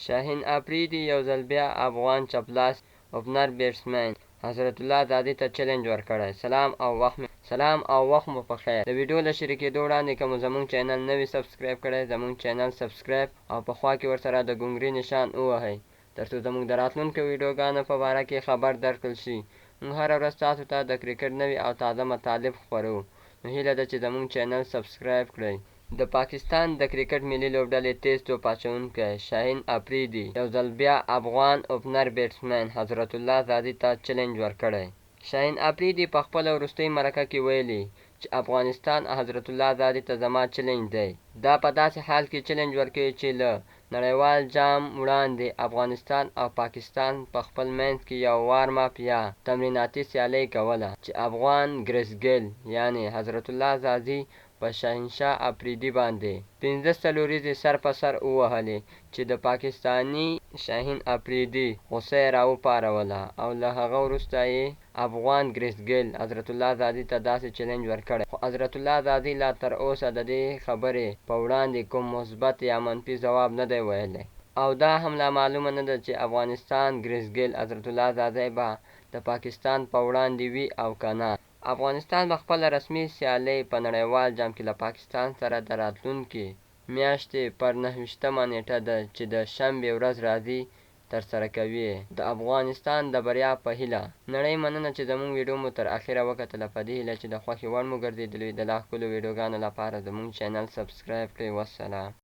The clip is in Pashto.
شاهین افریدي یو ځل بیا افغان چپلاس اوپنر بیټسمین حضرت الله زادي ته چیلنج ورکړی. سلام او وخت مو په خیر. د ویډیو له شریکېدو وړاندې که مو زموږ چینل نه وي سبسکرایب کړی، زموږ چینل سبسکرایب او په خوا کې ورسره د ګونګري نشان ووهئ ترڅو زموږ د راتلونکو ویډیوګانو په باره کې خبر درکړل شي. موږ هره ورځ تاسو ته د کرکټ نوي او تازه مطالب خپروو، نو هیله ده چې زموږ چینل سبسکرایب کړئ. د پاکستان د کرکټ ملي لوبډلې تیز توپ اچوونکی شاهین افریدي یو ځل بیا افغان اوپنر بیټسمین حضرت الله زادي ته چیلنج ورکړی. شاهین افریدي په خپله وروستۍ مرکه کې ویلي چې افغانستان حضرت الله زادي ته زما چیلنج دی. دا په داسې حال کې چیلنج ورکوي چې له نړیوال جام وړاندې افغانستان او پاکستان په خپل منځ کې یو وارم اپ یا تمریناتي سیالي کوله چې افغان ګریس ګیل یعنې حضرت الله زادي په شاهینشاه افریدي باندې 15 څلوریزې سر په سر ووهلې چې د پاکستاني شاهین افریدي غوسه یې راوپاروله او له هغه وروسته یې افغان ګریس ګیل حضرت الله زادي ته داسې چیلنج ورکړی. خو حضرت الله زادي لا تر اوسه د دې خبرې په وړاندې کوم مثبت یا منفي ځواب نه دی ویلی، او دا هم لا معلومه نه ده چې افغانستان ګریس ګیل حضرت الله زادي به د پاکستان په وړاندې وي او که نه. افغانستان به خپله رسمي سیالۍ په نړیوال جام کې له پاکستان سره د راتلونکې میاشتې پر 29مه نیټه ده چې د شنبې ورځ راځي ترسره کوي. د افغانستان د بریا په هیله. نړۍ مننه چې زموږ ویډیو مو تر اخره وکتله. په دې هیله چې د خوښې وړ مو ګرځېدلي وي. د لا ښکلو ویډیوګانو لپاره زموږ چینل سبسکرایب کړئ. والسلام.